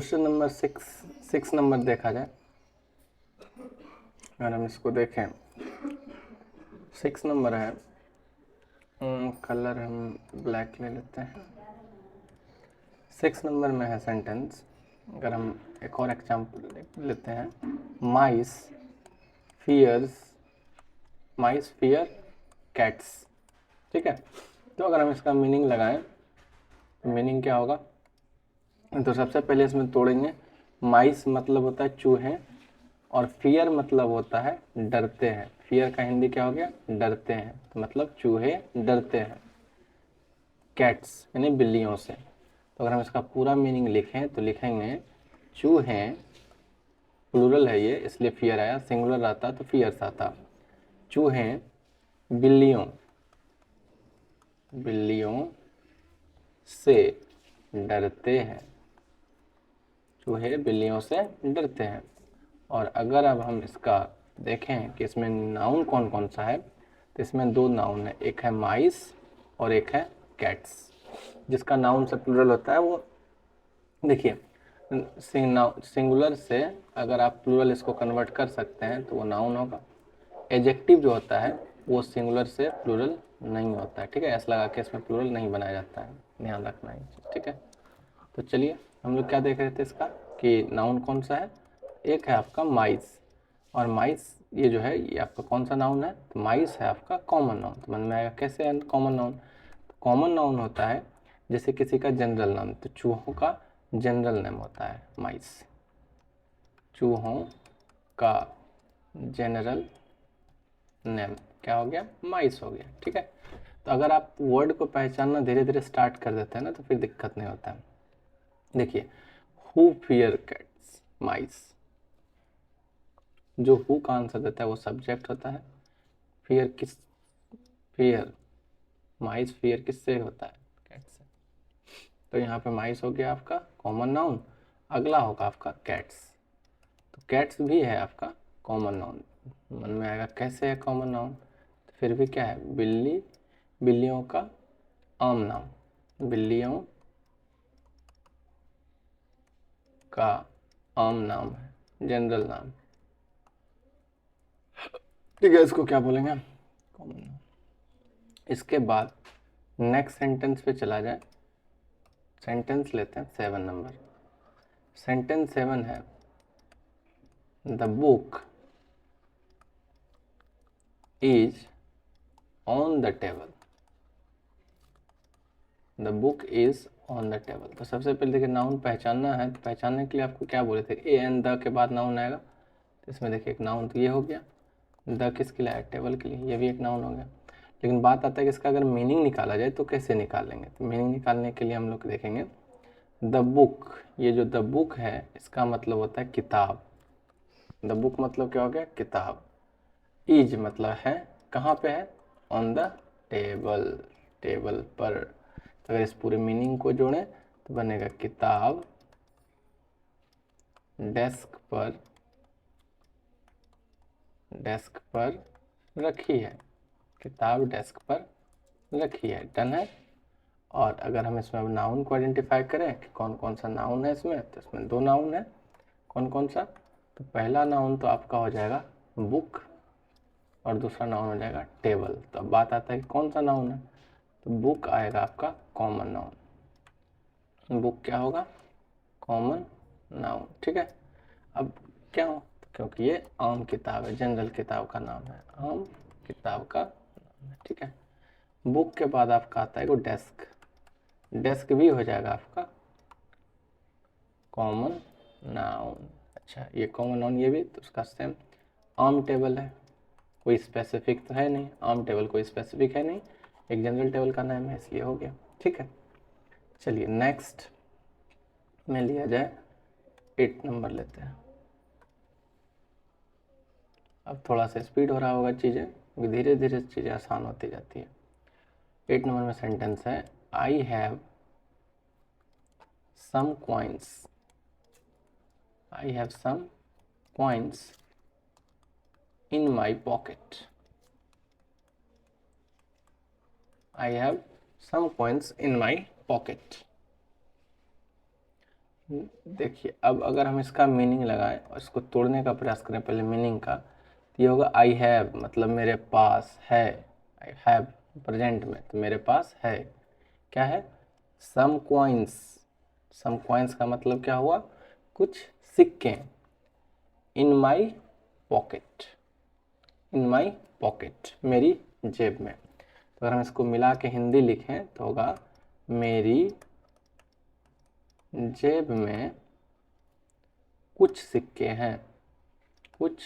Question number 6 number देखा जाए, अगर हम इसको देखें 6 नंबर है, कलर हम ब्लैक ले लेते हैं। 6 नंबर में है सेंटेंस, अगर हम एक और एग्जाम्पल लेते हैं, माइस फियर कैट्स। ठीक है, तो अगर हम इसका मीनिंग लगाएं तो मीनिंग क्या होगा, तो सबसे पहले इसमें तोड़ेंगे। माइस मतलब होता है चूहे, और फियर मतलब होता है डरते हैं। फियर का हिंदी क्या हो गया, डरते हैं, तो मतलब चूहे डरते हैं कैट्स यानी बिल्लियों से। तो अगर हम इसका पूरा मीनिंग लिखें तो लिखेंगे चूहे, प्लूरल है ये इसलिए फियर आया, सिंगुलर आता तो फियर्स आता। चूहे बिल्लियों से डरते हैं, चूहे बिल्लियों से डरते हैं। और अगर अब हम इसका देखें कि इसमें नाउन कौन कौन सा है, तो इसमें 2 नाउन है, एक है माइस और एक है कैट्स। जिसका नाउन से प्लूरल होता है वो देखिए, सिंगुलर से अगर आप प्लूरल इसको कन्वर्ट कर सकते हैं तो वो नाउन होगा। एडजेक्टिव जो होता है वो सिंगुलर से प्लूरल नहीं होता है। ठीक है, ऐसा लगा के इसमें प्लूरल नहीं बनाया जाता है, ध्यान रखना है। ठीक है, तो चलिए हम लोग क्या देख रहे थे इसका कि नाउन कौन सा है, एक है आपका माइस, और माइस ये जो है ये आपका कौन सा नाउन है, तो माइस है आपका कॉमन नाउन। तो मन में आएगा कैसे है कॉमन नाउन, तो कॉमन नाउन होता है जैसे किसी का जनरल नाम, तो चूहों का जनरल नेम होता है माइस, चूहों का जनरल नेम क्या हो गया, माइस हो गया। ठीक है, तो अगर आप वर्ड को पहचानना धीरे धीरे स्टार्ट कर देते हैं ना तो फिर दिक्कत नहीं होता है। देखिए, हु फियर कैट्स, माइस, जो हु का आंसर देता है वो सब्जेक्ट होता है। फियर माइस फियर किससे होता है, कैट से। तो यहाँ पे माइस हो गया आपका कॉमन नाउन, अगला होगा आपका कैट्स। तो कैट्स भी है आपका कॉमन नाउन। मन में आएगा कैसे है कॉमन नाउन, तो फिर भी क्या है, बिल्लियों का आम नाम, बिल्लियों का आम नाम है, जनरल नाम। ठीक है, इसको क्या बोलेंगे, कॉमन नाउन। इसके बाद नेक्स्ट सेंटेंस पे चला जाए, सेंटेंस लेते हैं 7 नंबर। सेंटेंस 7 है, the book is on the table, the book is on the table. तो सबसे पहले देखिए नाउन पहचानना है, तो पहचानने के लिए आपको क्या बोले थे, ए एंड द के बाद नाउन आएगा। तो इसमें देखिए एक नाउन तो ये हो गया, द किसके लिए आया, टेबल के लिए, ये भी एक नाउन हो गया। लेकिन बात आता है कि इसका अगर मीनिंग निकाला जाए तो कैसे निकालेंगे, तो मीनिंग निकालने के लिए हम लोग देखेंगे द बुक, ये जो द बुक है इसका मतलब होता है किताब। द बुक मतलब क्या हो गया, किताब। इज मतलब है, कहाँ पे है, ऑन द टेबल, टेबल पर। तो अगर इस पूरे मीनिंग को जोड़ें तो बनेगा किताब डेस्क पर रखी है, किताब डेस्क पर रखी है, डन है। और अगर हम इसमें नाउन को आइडेंटिफाई करें कि कौन कौन सा नाउन है इसमें, तो इसमें 2 नाउन है, कौन कौन सा, तो पहला नाउन तो आपका हो जाएगा बुक और दूसरा नाउन हो जाएगा टेबल। तो अब बात आता है कि कौन सा नाउन है, तो बुक आएगा आपका कॉमन नाउन, बुक क्या होगा, कॉमन नाउन। ठीक है, अब क्यों, क्योंकि ये आम किताब है, जनरल किताब का नाम है, आम किताब का नाम है। ठीक है, बुक के बाद आपका आता है वो डेस्क, डेस्क भी हो जाएगा आपका कॉमन नाउन। अच्छा, ये कॉमन नाउन ये भी, तो उसका सेम। आम टेबल है, कोई स्पेसिफिक तो है नहीं, आम टेबल कोई स्पेसिफिक है नहीं, एक जनरल टेबल का नाम है इसलिए हो गया। ठीक है, चलिए नेक्स्ट में लिया जाए 8 नंबर लेते हैं। अब थोड़ा सा स्पीड हो रहा होगा चीज़ें, धीरे धीरे चीज़ें आसान होती जाती है। 8 नंबर में सेंटेंस है, I have some coins, I have some coins in my pocket, I have some coins in my pocket। देखिए अब अगर हम इसका मीनिंग लगाएं और इसको तोड़ने का प्रयास करें पहले मीनिंग का, तो ये होगा आई हैव, मतलब मेरे पास है। आई हैव प्रेजेंट में, तो मेरे पास है, क्या है, सम कॉइन्स। सम कॉइन्स का मतलब क्या हुआ, कुछ सिक्के। इन my pocket, in my pocket, मेरी जेब में। तो अगर हम इसको मिला के हिंदी लिखें तो होगा मेरी जेब में कुछ सिक्के हैं, कुछ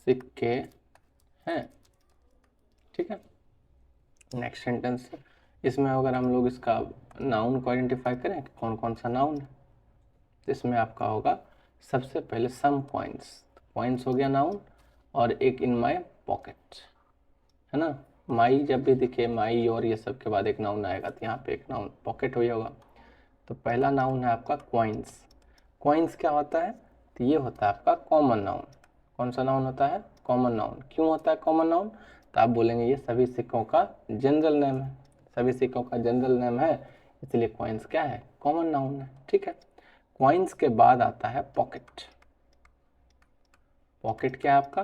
सिक्के हैं। ठीक है, नेक्स्ट सेंटेंस, इसमें अगर हम लोग इसका नाउन को आइडेंटिफाई करें कि कौन कौन सा नाउन है, तो इसमें आपका होगा सबसे पहले सम कॉइन्स। कॉइन्स हो गया नाउन, और एक इन माई पॉकेट, है ना। माई जब भी दिखे, माई और ये सब के बाद एक नाउन आएगा, तो यहाँ पे एक नाउन पॉकेट हुई होगा। तो पहला नाउन है आपका कॉइन्स। कॉइन्स क्या होता है, तो ये होता है आपका कॉमन नाउन। कौन सा नाउन होता है, कॉमन नाउन। क्यों होता है कॉमन नाउन, तो आप बोलेंगे ये सभी सिक्कों का जनरल नेम है, सभी सिक्कों का जनरल नेम है, इसलिए कॉइन्स क्या है, कॉमन नाउन है। ठीक है, कॉइन्स के बाद आता है पॉकेट। पॉकेट क्या है आपका,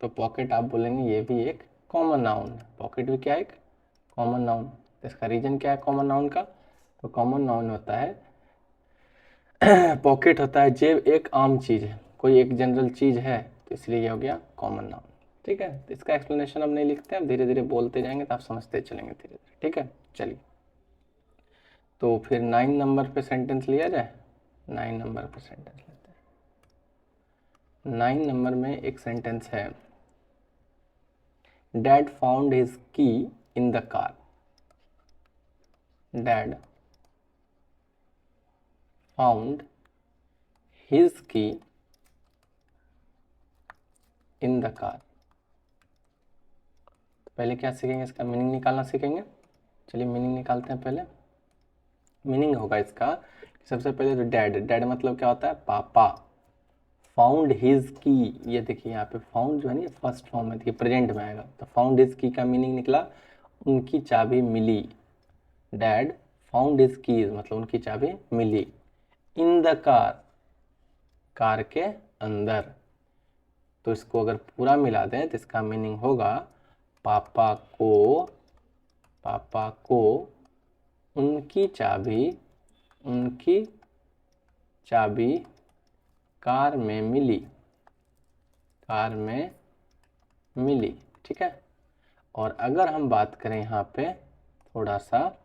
तो पॉकेट आप बोलेंगे ये भी एक कॉमन नाउन है। पॉकेट भी क्या है, एक कॉमन नाउन। तो इसका रीजन क्या है कॉमन नाउन का, तो कॉमन नाउन होता है पॉकेट होता है जेब, एक आम चीज है, कोई एक जनरल चीज है, तो इसलिए ये हो गया कॉमन नाउन। ठीक है, तो इसका एक्सप्लेनेशन हम नहीं लिखते हैं, धीरे धीरे बोलते जाएंगे तो आप समझते चलेंगे धीरे धीरे। ठीक है, चलिए तो फिर 9 नंबर पे सेंटेंस लिया जाए। 9 नंबर पे सेंटेंस लेते हैं। 9 नंबर में एक सेंटेंस है, डैड फाउंड हिज की in the car. Dad found his की इन द कार। पहले क्या सीखेंगे, इसका मीनिंग निकालना सीखेंगे। चलिए मीनिंग निकालते हैं पहले। मीनिंग होगा इसका, सबसे पहले तो डैड, डैड मतलब क्या होता है, पापा। फाउंड हिज की, ये देखिए यहाँ पे फाउंड जो है ना फर्स्ट फॉर्म में, देखिए प्रेजेंट में आएगा, तो फाउंड हिज की का मीनिंग निकला उनकी चाबी मिली। डैड फाउंड हिज कीज मतलब उनकी चाबी मिली। इन द कार, कार के अंदर। तो इसको अगर पूरा मिला दें तो इसका मीनिंग होगा पापा को, पापा को उनकी चाबी, उनकी चाबी कार में मिली, कार में मिली। ठीक है, और अगर हम बात करें यहाँ पे थोड़ा सा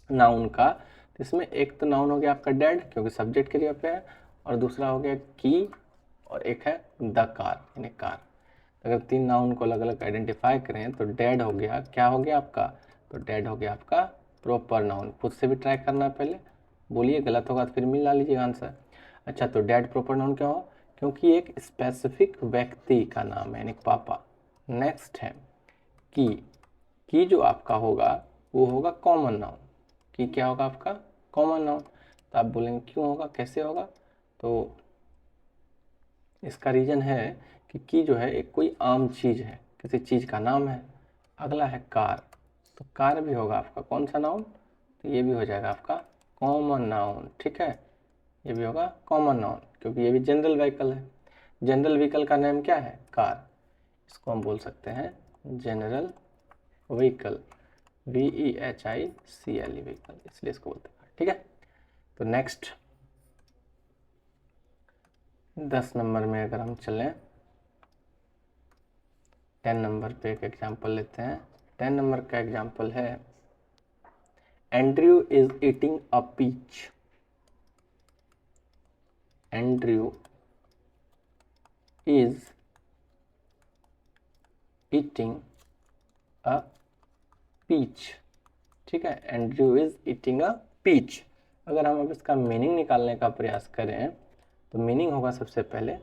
नाउन का, तो इसमें एक तो नाउन हो गया आपका डैड क्योंकि सब्जेक्ट के लिए पे है, और दूसरा हो गया की, और एक है द कार यानी कार। अगर 3 नाउन को अलग अलग आइडेंटिफाई करें तो डैड हो गया, क्या हो गया आपका, तो डैड हो गया आपका प्रॉपर नाउन। खुद से भी ट्राई करना पहले, बोलिए गलत होगा तो फिर मिला लीजिएगा आंसर। अच्छा, तो डैड प्रॉपर नाउन क्यों हो, क्योंकि एक स्पेसिफिक व्यक्ति का नाम है यानी पापा। नेक्स्ट है की जो आपका होगा वो होगा कॉमन नाउन। की क्या होगा आपका, कॉमन नाउन। तो आप बोलेंगे क्यों होगा, कैसे होगा, तो इसका रीजन है कि की जो है एक कोई आम चीज है, किसी चीज का नाम है। अगला है कार, तो कार भी होगा आपका कौन सा नाउन, तो ये भी हो जाएगा आपका कॉमन नाउन। ठीक है, ये भी होगा कॉमन नाउन क्योंकि ये भी जनरल व्हीकल है। जनरल व्हीकल का नाम क्या है, कार। इसको हम बोल सकते हैं जनरल व्हीकल, VEHICLE व्हीकल, इसलिए इसको बोलते हैं। ठीक है, तो नेक्स्ट 10 नंबर में अगर हम चलें, 10 नंबर पे एक एग्जाम्पल लेते हैं। 10 नंबर का एग्जाम्पल है, Andrew is eating a peach. Andrew is eating a peach. ठीक है, Andrew is eating a peach. अगर हम अब इसका मीनिंग निकालने का प्रयास करें तो मीनिंग होगा सबसे पहले,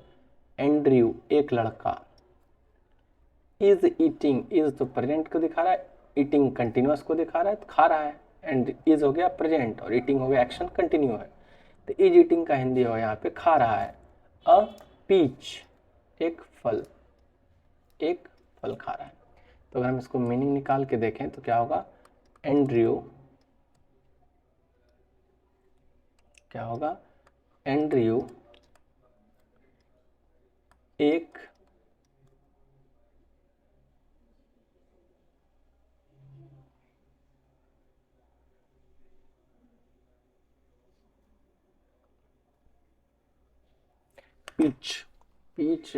एंड्रयू एक लड़का, इज ईटिंग, इज तो प्रेजेंट को दिखा रहा है, ईटिंग कंटिन्यूअस को दिखा रहा है, तो खा रहा है, एंड इज हो गया प्रेजेंट और ईटिंग हो गया एक्शन कंटिन्यू है, तो इज ईटिंग का हिंदी हो यहाँ पे खा रहा है। अ पीच एक फल, एक फल खा रहा है। तो अगर हम इसको मीनिंग निकाल के देखें तो क्या होगा, एंड्रयू क्या होगा, एंड्रयू एक पीच पीच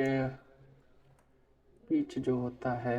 पीच जो होता है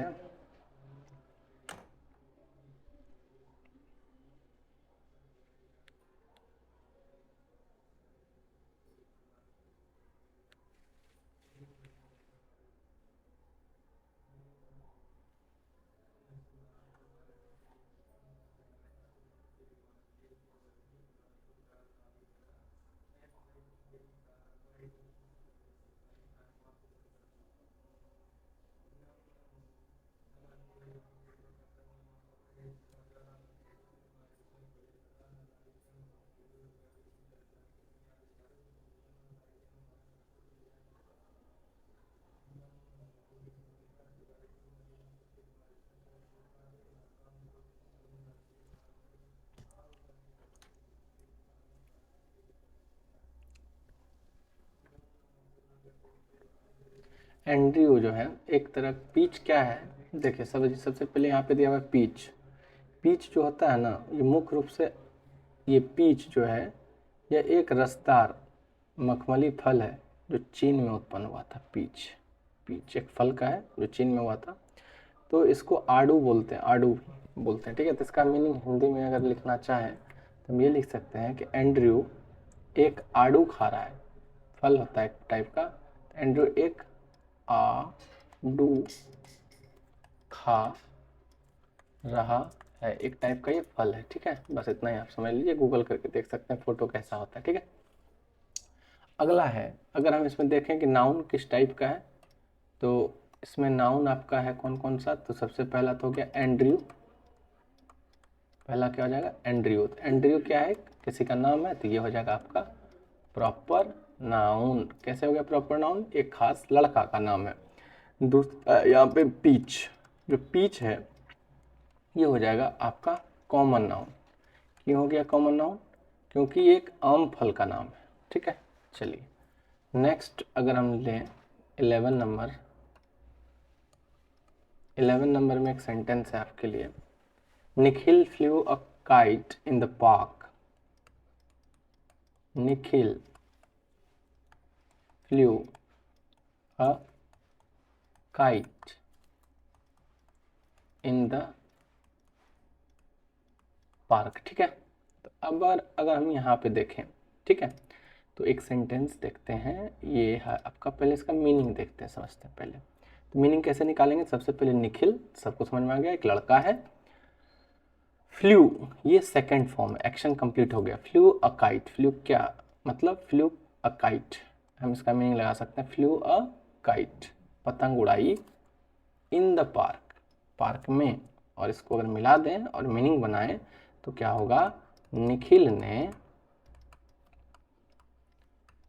एंड्रयू जो है एक तरह, पीच क्या है, देखिए सबसे पहले यहाँ पे दिया हुआ है पीच। पीच जो होता है ना, ये मुख्य रूप से ये पीच जो है यह एक रसदार मखमली फल है जो चीन में उत्पन्न हुआ था। पीच पीच एक फल का है जो चीन में हुआ था। तो इसको आड़ू बोलते हैं, आड़ू बोलते हैं, ठीक है। तो इसका मीनिंग हिंदी में अगर लिखना चाहें तो हम ये लिख सकते हैं कि एंड्रयू एक आड़ू खा रहा है, फल होता है एक टाइप का। एंड्रयू एक आड़ू खा रहा है, एक टाइप का ये फल है, ठीक है। बस इतना ही आप समझ लीजिए, गूगल करके देख सकते हैं फोटो कैसा होता है, ठीक है। अगला है, अगर हम इसमें देखें कि नाउन किस टाइप का है, तो इसमें नाउन आपका है कौन कौन सा। तो सबसे पहला तो हो गया एंड्रयू, पहला क्या हो जाएगा, एंड्रयू। तो एंड्रयू क्या है, किसी का नाम है, तो ये हो जाएगा आपका प्रॉपर नाउन। कैसे हो गया प्रॉपर नाउन, एक खास लड़का का नाम है। दूसरा यहाँ पे पीच, जो पीच है ये हो जाएगा आपका कॉमन नाउन। क्यों हो गया कॉमन नाउन, क्योंकि ये एक आम फल का नाम है, ठीक है। चलिए नेक्स्ट अगर हम लें 11 नंबर, 11 नंबर में एक सेंटेंस है आपके लिए। Nikhil flu a kite in the park. Nikhil flu a kite in the park, ठीक है। तो अब अगर हम यहाँ पे देखें, ठीक है, तो एक सेंटेंस देखते हैं, ये है आपका, पहले इसका मीनिंग देखते हैं, समझते हैं पहले। तो मीनिंग कैसे निकालेंगे, सबसे पहले निखिल, सबको समझ में आ गया, एक लड़का है। फ्लू ये सेकंड फॉर्म है, एक्शन कंप्लीट हो गया। फ्लू अ काइट, फ्लू क्या मतलब, फ्लू अ काइट, हम इसका मीनिंग लगा सकते हैं, फ्लू अ काइट, पतंग उड़ाई, इन द पार्क, पार्क में। और इसको अगर मिला दें और मीनिंग बनाएं तो क्या होगा, निखिल ने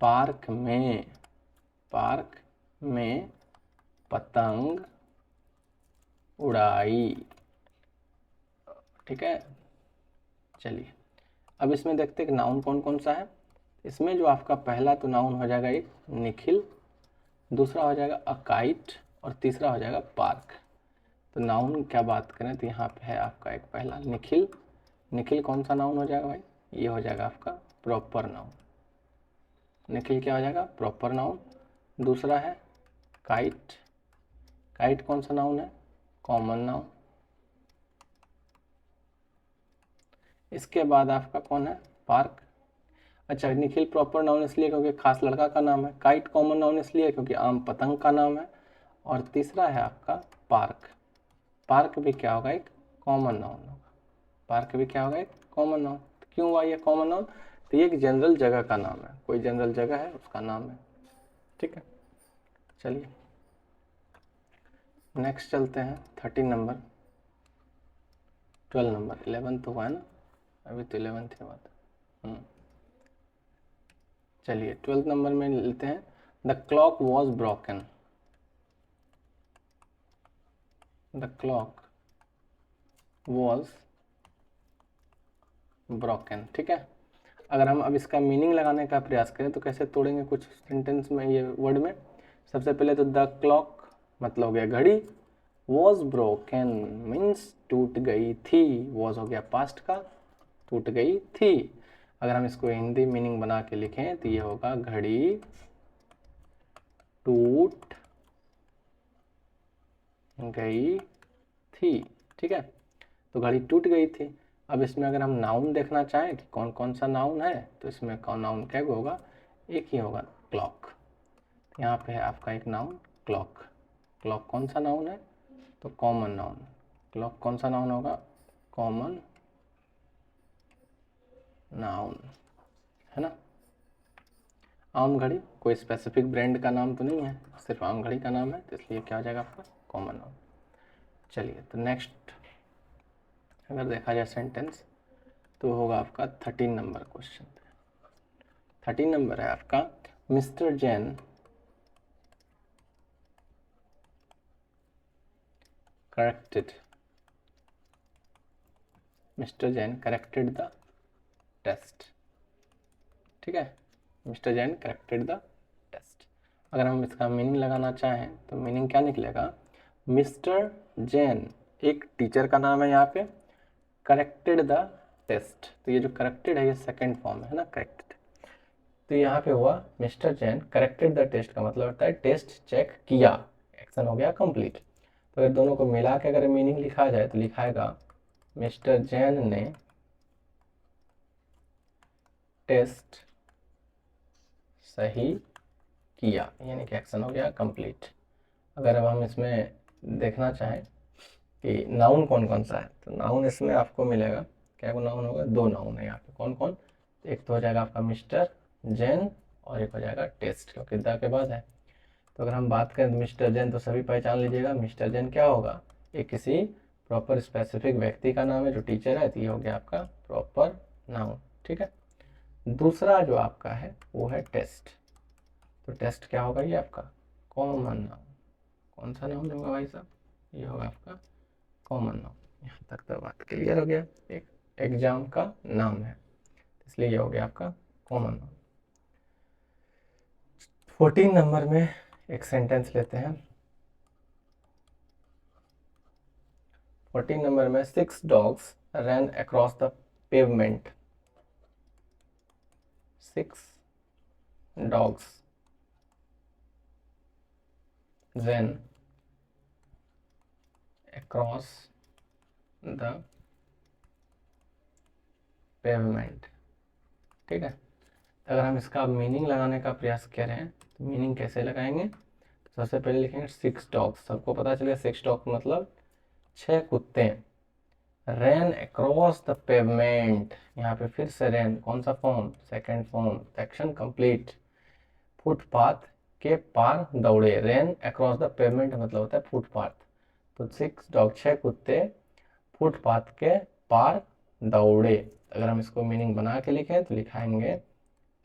पार्क में पतंग उड़ाई, ठीक है। चलिए अब इसमें देखते हैं कि नाउन कौन कौन सा है। इसमें जो आपका पहला तो नाउन हो जाएगा एक निखिल, दूसरा हो जाएगा अकाइट, और तीसरा हो जाएगा पार्क। तो नाउन क्या बात करें तो यहाँ पे है आपका एक पहला निखिल। निखिल कौन सा नाउन हो जाएगा भाई, ये हो जाएगा आपका प्रॉपर नाउन। निखिल क्या हो जाएगा, प्रॉपर नाउन। दूसरा है काइट, काइट कौन सा नाउन है, कॉमन नाउन। इसके बाद आपका कौन है, पार्क। अच्छा, निखिल प्रॉपर नाउन इसलिए क्योंकि खास लड़का का नाम है। काइट कॉमन नाउन इसलिए क्योंकि आम पतंग का नाम है। और तीसरा है आपका पार्क। पार्क भी क्या होगा, एक कॉमन नाउन होगा। पार्क भी क्या होगा, एक कॉमन नाउन। क्यों हुआ ये कॉमन नाउन, तो ये एक जनरल जगह का नाम है, कोई जनरल जगह है उसका नाम है, ठीक है। चलिए नेक्स्ट चलते हैं 13 नंबर, 12 नंबर, 11 तो हुआ है ना, अभी तो 11 ही हुआ था। चलिए 12 नंबर में लेते हैं, the clock was broken. The clock was broken, ठीक है। अगर हम अब इसका मीनिंग लगाने का प्रयास करें तो कैसे तोड़ेंगे कुछ सेंटेंस में, ये वर्ड में। सबसे पहले तो द क्लॉक मतलब हो गया घड़ी, वॉज ब्रोकन मीन्स टूट गई थी, वॉज हो गया पास्ट का, टूट गई थी। अगर हम इसको हिंदी मीनिंग बना के लिखें तो ये होगा घड़ी टूट गई थी। ठीक है, तो घड़ी टूट गई थी। अब इसमें अगर हम नाउन देखना चाहें कि कौन कौन सा नाउन है, तो इसमें कौन नाउन क्या होगा, एक ही होगा, क्लॉक। यहाँ पे है आपका एक नाउन क्लॉक। क्लॉक कौन सा नाउन है, तो कॉमन नाउन। क्लॉक कौन सा नाउन होगा, कॉमन नाउन, है ना। आम घड़ी कोई स्पेसिफिक ब्रांड का नाम तो नहीं है, सिर्फ आम घड़ी का नाम है, तो इसलिए क्या हो जाएगा आपका कॉमन नाउन। चलिए, तो नेक्स्ट अगर देखा जाए सेंटेंस तो होगा आपका 13 नंबर क्वेश्चन। 13 नंबर है आपका, mister Jain corrected, mister Jain corrected the test. ठीक है, mister Jain corrected the test. अगर हम इसका मीनिंग लगाना चाहें तो मीनिंग क्या निकलेगा, मिस्टर जैन एक टीचर का नाम है यहाँ पे, करेक्टेड द टेस्ट, तो ये जो करेक्टेड है ये सेकंड फॉर्म है ना, करेक्टेड। तो यहाँ पे हुआ mister Jain corrected the test का मतलब होता है टेस्ट चेक किया, एक्शन हो गया कंप्लीट। तो अगर दोनों को मिला के अगर मीनिंग लिखा जाए तो लिखाएगा मिस्टर जैन ने टेस्ट सही किया, यानी कि एक्शन हो गया कंप्लीट। अगर अब हम इसमें देखना चाहें कि नाउन कौन कौन सा है, तो नाउन इसमें आपको मिलेगा, क्या को नाउन होगा, दो नाउन है यहाँ पे। कौन कौन, एक तो हो जाएगा आपका मिस्टर जैन और एक हो जाएगा टेस्ट, क्योंकि द के बाद है। तो अगर हम बात करें तो मिस्टर जैन तो सभी पहचान लीजिएगा, मिस्टर जैन क्या होगा, एक किसी प्रॉपर स्पेसिफिक व्यक्ति का नाम है जो टीचर है, तो ये हो गया आपका प्रॉपर नाउन। ठीक है, दूसरा जो आपका है वो है टेस्ट। तो टेस्ट क्या होगा, ये आपका कॉमन नाउन। कौन सा नाउन होगा भाई साहब, ये होगा आपका कॉमन नाउन। यहाँ तक तो बात क्लियर हो गया, एक एग्जाम का नाम है, इसलिए ये हो गया आपका कॉमन नाउन। 14 नंबर में एक सेंटेंस लेते हैं। 14 नंबर में 6 dogs ran across the pavement. 6 dogs ran across the pavement. ठीक है, अगर हम इसका मीनिंग लगाने का प्रयास करें तो मीनिंग कैसे लगाएंगे, तो सबसे पहले लिखेंगे 6 डॉग्स। सबको पता चलेगा 6 डॉग्स मतलब 6 कुत्ते। रैन अक्रॉस द पेवमेंट, यहाँ पे फिर से रैन, कौन सा form, second form, action complete. Footpath के पार दौड़े, रैन अक्रॉस द पेवमेंट मतलब होता है फुटपाथ। तो 6 डॉग 6 कुत्ते फुटपाथ के पार दौड़े। अगर हम इसको मीनिंग बना के लिखें तो लिखाएंगे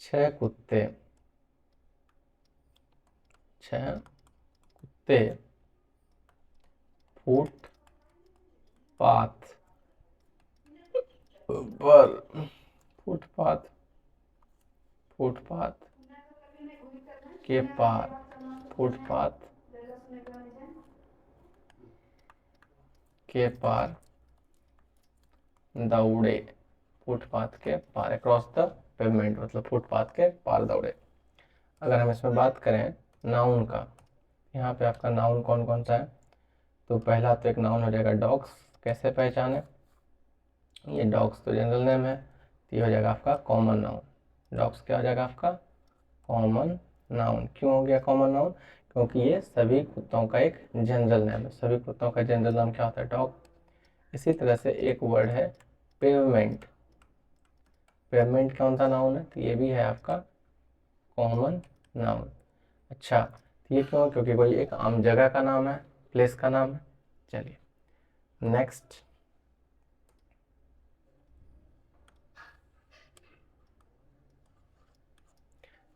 6 कुत्ते, 6 कुत्ते फुटपाथ पर, फुटपाथ, फुटपाथ के पार, फुटपाथ के पार दौड़े, फुटपाथ के पार, अक्रॉस द पेवमेंट मतलब फुटपाथ के पार दौड़े। अगर हम इसमें बात करें नाउन का, यहाँ पे आपका नाउन कौन कौन सा है, तो पहला तो एक नाउन हो जाएगा डॉग्स। कैसे पहचाने, ये डॉग्स तो जनरल नेम है, तो ये हो जाएगा आपका कॉमन नाउन। डॉग्स क्या हो जाएगा आपका कॉमन नाउन। क्यों हो गया कॉमन नाउन, क्योंकि ये सभी कुत्तों का एक जनरल नेम है। सभी कुत्तों का जनरल नाम क्या होता है, डॉग। इसी तरह से एक वर्ड है पेवमेंट। पेवमेंट कौन सा नाउन है, तो ये भी है आपका कॉमन नाउन। अच्छा, तो ये क्यों, क्योंकि कोई एक आम जगह का नाम है, प्लेस का नाम है। चलिए नेक्स्ट,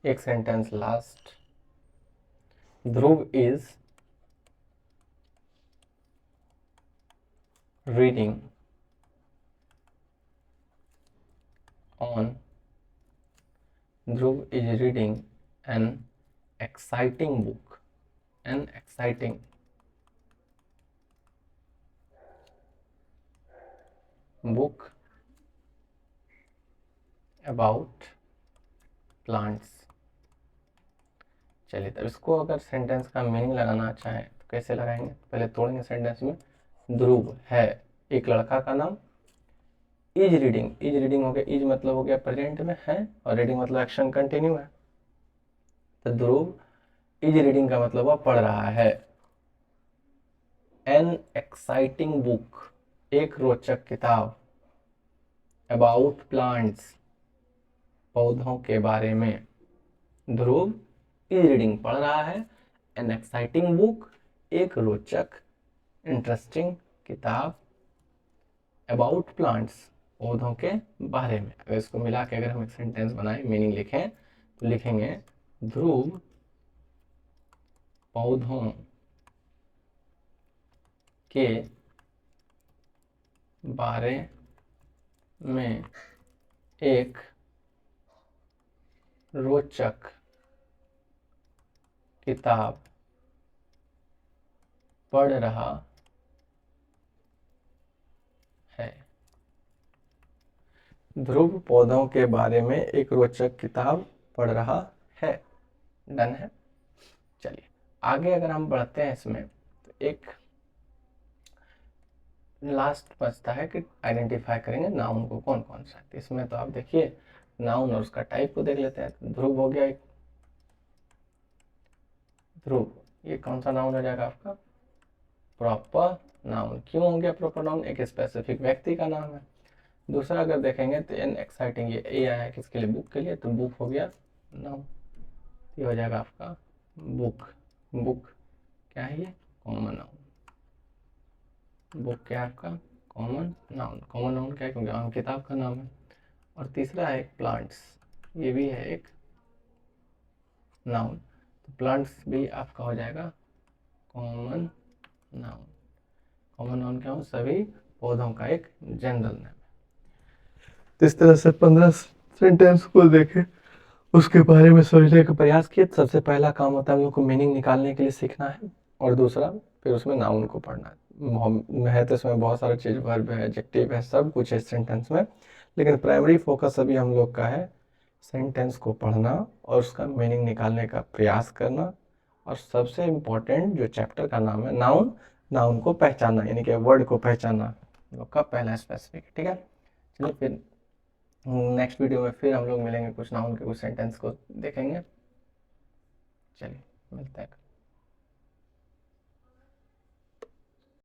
एक sentence last. Dhruv is reading on Dhruv is reading an exciting book, an exciting book about plants. चलिए, तब इसको अगर सेंटेंस का मीनिंग लगाना चाहें तो कैसे लगाएंगे? पहले तोड़ेंगे सेंटेंस में। ध्रुव है एक लड़का का नाम, इज रीडिंग, इज रीडिंग हो गया, इज मतलब हो गया प्रेजेंट में है, और रीडिंग मतलब एक्शन कंटिन्यू है। तो ध्रुव इज रीडिंग का मतलब वह पढ़ रहा है एन एक्साइटिंग बुक, एक रोचक किताब, अबाउट प्लांट्स, पौधों के बारे में। ध्रुव इज रीडिंग पढ़ रहा है एन एक्साइटिंग बुक, एक रोचक इंटरेस्टिंग किताब, अबाउट प्लांट्स, पौधों के बारे में। अगर इसको मिला के अगर हम एक सेंटेंस बनाएं, मीनिंग लिखें, तो लिखेंगे ध्रुव पौधों के बारे में एक रोचक किताब पढ़ रहा है। ध्रुव पौधों के बारे में एक रोचक किताब पढ़ रहा है। डन है। चलिए आगे अगर हम बढ़ते हैं इसमें, तो एक लास्ट बचता है कि आइडेंटिफाई करेंगे नाउन को कौन कौन सा। तो इसमें तो आप देखिए नाउन और उसका टाइप को देख लेते हैं। तो ध्रुव हो गया एक, ध्रुव ये कौन सा नाउन हो जाएगा आपका? Proper noun. क्यों हो गया प्रॉपर नाउन? एक स्पेसिफिक व्यक्ति का नाम है। दूसरा अगर देखेंगे तो एन एक्साइटिंग, ये ए आया है किसके लिए? बुक के लिए, तो बुक हो गया नाउन। ये हो जाएगा आपका बुक। बुक क्या है? ये कॉमन नाउन। बुक क्या है आपका? Common noun. कॉमन नाउन क्या है? क्योंकि आम किताब का नाम है। और तीसरा है प्लांट्स, ये भी है एक नाउन। तो प्लांट्स भी आपका हो जाएगा कॉमन नाउन। कॉमन नाउन क्या हो? सभी पौधों का एक जनरल नेम है। तो इस तरह से 15 सेंटेंस को देखें, उसके बारे में सोचने का प्रयास किए। सबसे पहला काम होता है हम लोग को मीनिंग निकालने के लिए सीखना है, और दूसरा फिर उसमें नाउन को पढ़ना है। तो इसमें बहुत सारा चीज़, वर्ब है, एडजेक्टिव है, सब कुछ है सेंटेंस में, लेकिन प्राइमरी फोकस अभी हम लोग का है सेंटेंस को पढ़ना और उसका मीनिंग निकालने का प्रयास करना। और सबसे इम्पोर्टेंट जो चैप्टर का नाम है नाउन, नाउन को पहचानना, यानी कि वर्ड को पहचानना हम लोग का पहला स्पेसिफिक है। ठीक है, चलिए फिर नेक्स्ट वीडियो में फिर हम लोग मिलेंगे, कुछ नाउन के कुछ सेंटेंस को देखेंगे। चलिए मिलते हैं।